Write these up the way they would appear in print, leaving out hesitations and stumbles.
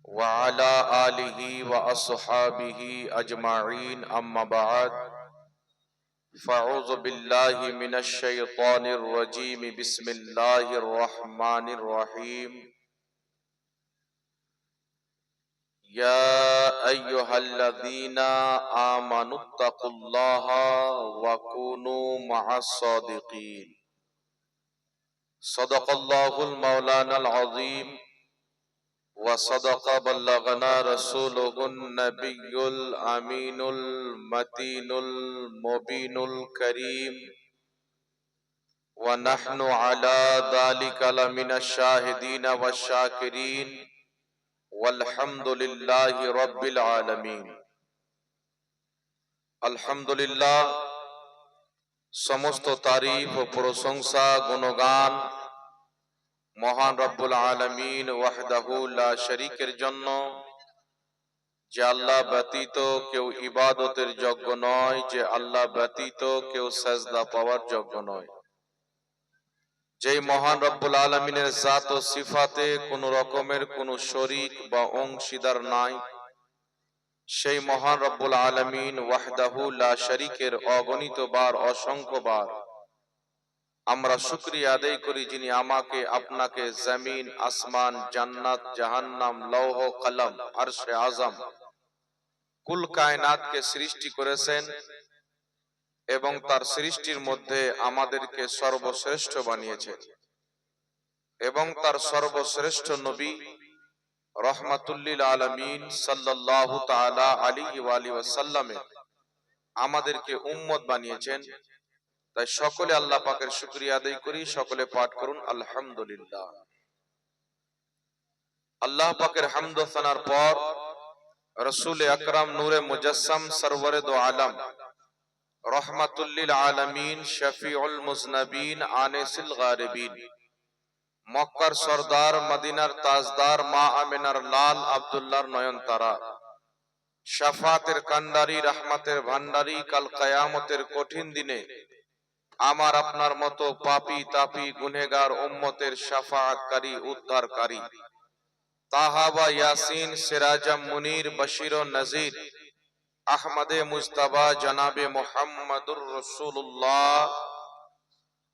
وعلى آله وأصحابه أجمعين أما بعد فأعوذ بالله من الشيطان الرجيم بسم الله الرحمن الرحيم يا أيها الذين آمنوا اتقوا الله وكونوا مع الصادقين صدق الله المولانا العظيم وصدق بلغنا رسوله النبي الأمين المتين المبين الكريم ونحن على ذلك لمن الشاهدين والشاكرين والحمد لله رب العالمين আলহামদুলিল্লাহ সমস্ত তারিফ ও প্রশংসা গুণগান মহান রব্বুল আলামিন ওয়াহদাহু লা শরীকের জন্য, যে আল্লাহ ব্যতীত কেউ ইবাদতের যোগ্য নয়, যে আল্লাহ ব্যতীত কেউ সাজদা পাওয়ার যোগ্য নয়। যেই মহান রব্বুল আলামিনের জাত ও সিফাতে কোন রকমের কোন শরীক বা অংশীদার নাই, সেই মহান রব্বুল আলামিন ওয়াহদাহু লা শরীকের অগণিত বার অসংখ্য বার আমরা শুকরিয়া আদায় করি, যিনি আমাকে আপনাকে জমিন আসমান জান্নাত জাহান্নাম লৌহ কলম আরশে আজম কুল কায়নাতকে সৃষ্টি করেছেন এবং তার সৃষ্টির মধ্যে আমাদেরকে সর্বশ্রেষ্ঠ বানিয়েছেন এবং তার সর্বশ্রেষ্ঠ নবী রহমাতুল্লিল আলামিন সাল্লাল্লাহু তাআলা আলাইহি ওয়া আলিহি ওয়াসাল্লামে আমাদেরকে উম্মত বানিয়েছেন। তাই সকলে আল্লাহ পাকের শুকরিয়া আদায় করি, সকলে পাঠ করুন আলহামদুলিল্লাহ। আল্লাহ পাকের হামদ ও সানার পর রাসূল আকরাম নূরে মুজাসসাম সরওয়ারে দো আলম রহমাতুল্লিল আলামিন শফিউল মুজনবিন আনিসিল গারিবিন মক্কার সরদার মদিনার তাজদার মা আমিনার লাল আব্দুল্লাহর নয়নতারা শাফাতের কান্ডারি রহমতের ভান্ডারি কাল কিয়ামতের কঠিন দিনে আমার আপনার মতো পাপী তাপী গুনেহগার উম্মতের শাফাআতকারী উদ্ধারকারী তাহাবা ইয়াসিন সিরাজাম মুনির বশির ও নজির আহমদে মুজতবা জনাবে মুহাম্মদুর রাসূলুল্লাহ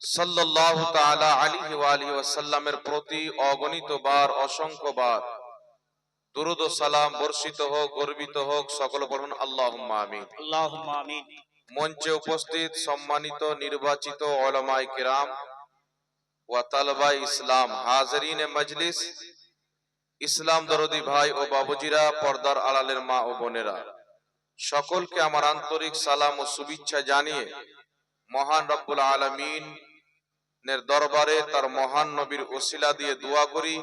সাল্লাল্লাহু তাআলা আলাইহি ওয়া আলিহি ওয়াসাল্লামের প্রতি অগণিত বার অসংখ্য বার দুরূদ ও সালাম বর্ষিত হোক, গর্বিত হোক, সকল পড়ুন আল্লাহুম্মা আমিন। আল্লাহুম্মা আমিন। মঞ্চে উপস্থিত সম্মানিত নির্বাচিত উলামায়ে কিরাম ওয়া তালবায়ে ইসলাম, হাজিরিনে মজলিস, ইসলাম দরদি ভাই ও বাবুজিরা, পর্দার আড়ালের মা ও বোনেরা, সকলকে আমার আন্তরিক সালাম ও শুভেচ্ছা জানিয়ে মহান রব্বুল আলামিনের দরবারে তার মহান নবীর ওসিলা দিয়ে দোয়া করি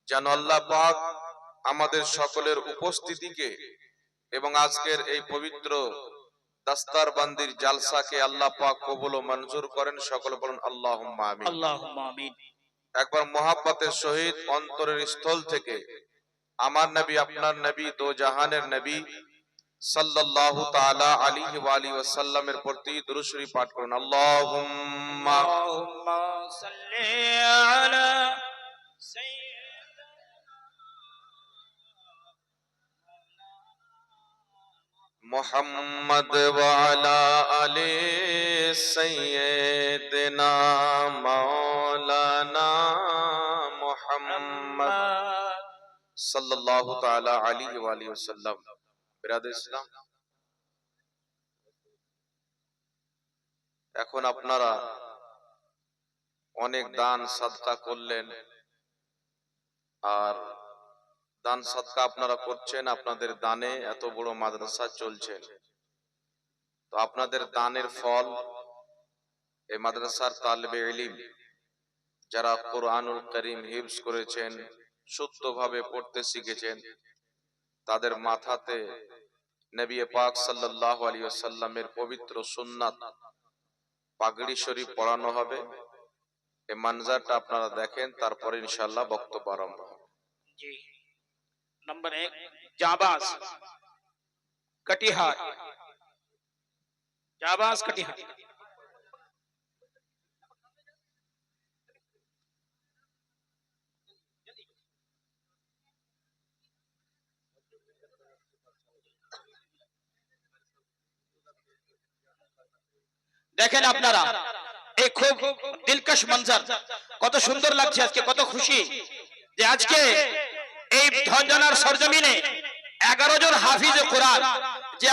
যেন আল্লাহ পাক আমাদের সকলের উপস্থিতিকে এবং আজকের এই পবিত্র দাস্তারবান্দির জালসাকে আল্লাহ পাক কবুল ও মঞ্জুর করেন। সকলে বলুন আল্লাহুম্মা আমিন। আল্লাহুম্মা আমিন। একবার মুহাব্বতের সহিত অন্তরের স্থল থেকে আমার নবী আপনার নবী দো জাহানের নবী সাল্লাল্লাহু তাআলা আলাইহি ওয়া আলিহি ওয়াসাল্লামের প্রতি দুরূদ শরীফ পাঠ করুন। আল্লাহুম্মা সাল্লি আলা মুহাম্মদ ওয়া আলা আলি সাইয়্যিদিনা মাওলানা মুহাম্মদ সাল্লাল্লাহু তাআলা আলাইহি ওয়া আলিহি ওয়াসাল্লাম। বিরাদর ইসলাম, এখন আপনারা অনেক দান সাদকা করলেন, আর দান সাদকা আপনারা করছেন, আপনাদের দানে এত বড় মাদ্রাসা চলছে। তো আপনাদের দানের ফল এই মাদ্রাসার তালিবে ইলম যারা কোরআনুল কারীম হিফজ করেছেন, শুদ্ধভাবে পড়তে শিখেছেন, তাদের মাথাতে নবী পাক সাল্লাল্লাহু আলাইহি ওয়াসাল্লামের পবিত্র সুন্নাত পাগড়ি শরীফ পড়ানো হবে। এই মানজারটা আপনারা দেখেন, তারপরে ইনশাআল্লাহ বক্তব্য আরম্ভ হবে। জি। नंबर 1 जाबाज कटिहार, जाबाज कटिहार। দেখেন আপনারা এই খুব দিলকশ মঞ্জর, কত সুন্দর লাগছে আজকে, কত খুশি যে আজকে এই ধনজনার সরজমিনে 11 জন হাফিজ কোরআন যে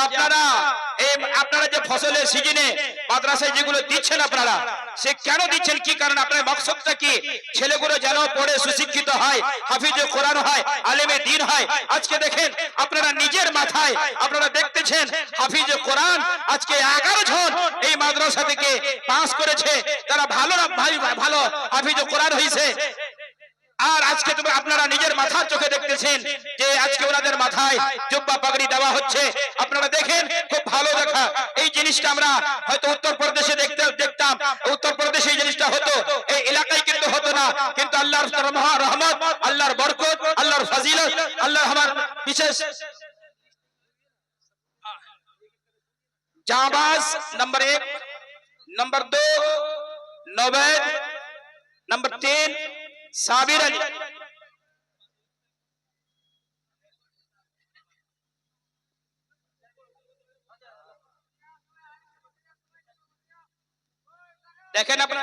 আপনারা যে ফসলের সিজনে মাদ্রাসায় যেগুলো দিচ্ছেন আপনারা, সে কেন দিচ্ছেন, কি কারণ, আপনার মকসদটা কি? ছেলেগুলো যেন পড়ে সুশিক্ষিত হয়, হাফিজ কোরআন হয়, আলেমে দ্বীন হয়। আজকে দেখেন আপনারা নিজের মাথায় আপনারা দেখতেছেন হাফিজ কোরআন আজকে 11 জন এই মাদ্রাসা থেকে পাস করেছে, তারা ভালো ভালো হাফিজ কোরআন হয়েছে। আর আজকে তুমি আপনারা নিজের মাথার চোখে দেখতেছেন যে আজকে ওনাদের মাথায় জুব্বা পাগড়ি দেওয়া হচ্ছে। আপনারা দেখেন, খুব ভালো দেখা। এই জিনিসটা আমরা হয়তো উত্তরপ্রদেশে দেখতাম, উত্তরপ্রদেশে এই জিনিসটা হতো, এই এলাকায় কিন্তু হতো না। কিন্তু আল্লাহর রহমত, আল্লাহর বরকত, আল্লাহর ফজিলত, আল্লাহর আমার বিশেষ জাবাজ number 1, number 2 Nobed, number 3 Sabir Ali. देखें अपना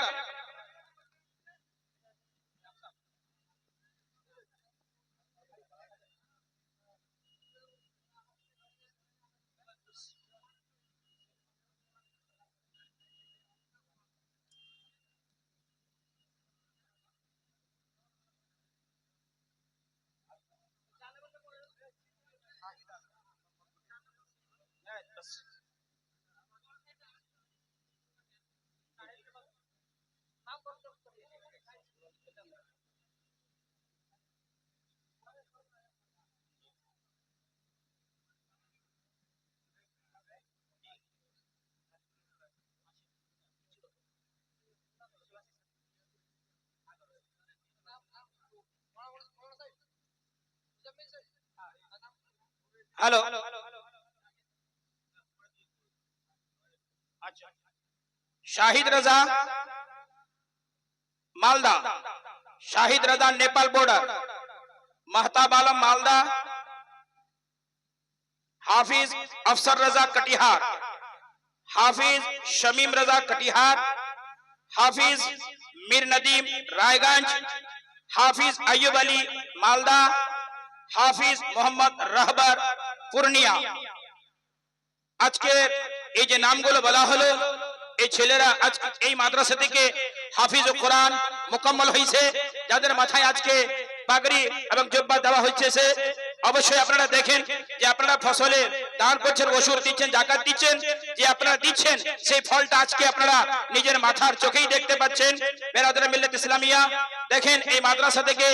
हेलो, शाहिद रजा मालदा, शाहिद रजा नेपाल बॉर्डर, महताब आलम मालदा, हाफिज अफसर रजा कटिहार, हाफिज शमीम रजा कटिहार, हाफिज मीर नदीम रायगंज, हाफिज अय्यूब अली मालदा, हाफिज मोहम्मद रहबर पूर्णिया। আজকে এই যে নামগুলো বলা হলো, এই ছেলেরা আজকে এই মাদ্রাসা থেকে হাফিজ কোরআন মুকম্মল হয়েছে, যাদের মাথায় আজকে পাগড়ি এবং জুব্বা দেওয়া হচ্ছে। সে অবশ্যই আপনারা দেখেন যে আপনারা ফসলে দান করছেন, ওসুর দিচ্ছেন, জাকাত দিচ্ছেন, যে আপনারা দিচ্ছেন সেই ফলটা আজকে আপনারা নিজের মাথার চোখেই দেখতে পাচ্ছেন। বেরাদরে মিল্লাত ইসলামিয়া, দেখেন এই মাদ্রাসা থেকে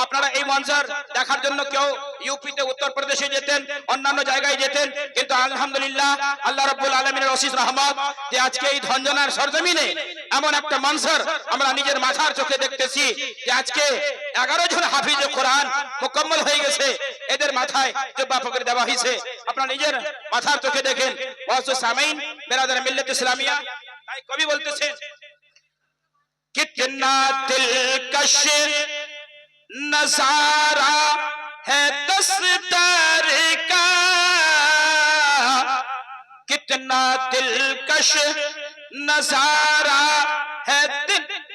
আপনারা এই মঞ্জর দেখার জন্য কেউ ইউপিতে, উত্তরপ্রদেশে যেতেন, অন্যান্য জায়গায় যেতেন, কিন্তু আলহামদুলিল্লাহ আল্লাহ রাব্বুল আলামিনের অসীস রহমত যে আজকে এই ধনজনার সরজমিনে এমন একটা মঞ্জর আমরা নিজের মাথার চোখে দেখতেছি যে আজকে 11 জন হাফিজ কোরআন মুকম্মল হয়ে গেছে, এদের মাথায় জুব্বা পাগড়ি দেওয়া হয়েছে। আপনারা নিজের মাথার চোখে দেখেন। ওয়াসু সামাইন বেরাদর মিল্লাত ইসলামিয়া, তাই কবি বলতেছেন, कितना दिलकश नजारा है दस्तूर का, कितना दिलकश नजारा है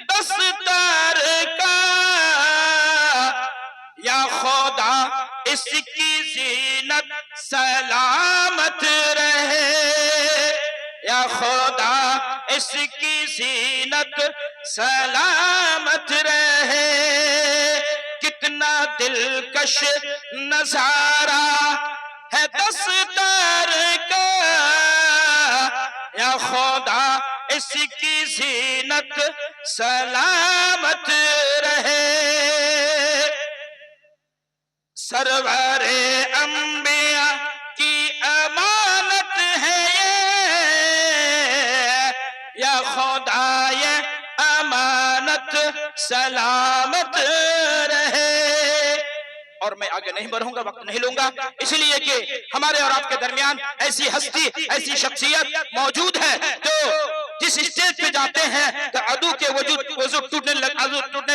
दस्तूर का, या खुदा इसकी जीनत सलामत रहे, या खुदा इसकी जीनत सलामत रहे, कितना दिलकश नजारा है दस्तूर का, या खुदा इसकी जीनत सलामत रहे। सरवरे अंबिया की अमानत है ये, या खुदा ये अमानत सलामत रहे। और मैं आगे नहीं बढ़ूंगा, वक्त नहीं लूंगा, इसलिए कि हमारे और आपके दरमियान ऐसी हस्ती, ऐसी शख्सियत मौजूद है जो जिस स्टेज पे जाते हैं तो अदू के वजूद टूटने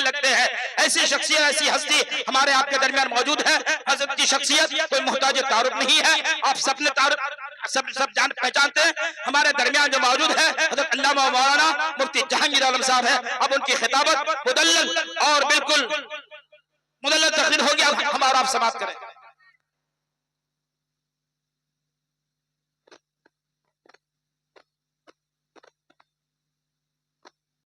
लगते हैं। ऐसी शख्सियत, ऐसी हस्ती हमारे आपके दरमियान मौजूद है। हजरत की शख्सियत कोई मोहताज तारुफ नहीं है, आप सबने तारुफ सब सब जान पहचानते हैं। हमारे दरमियान जो मौजूद है हज़रत अल्लामा मौलाना मुफ्ती जहांगीर आलम साहब है। अब उनकी खिताबत मुदल्लल और बिल्कुल मुदल्लल तकरीर होगी। अब हम और आप समाप्त करें।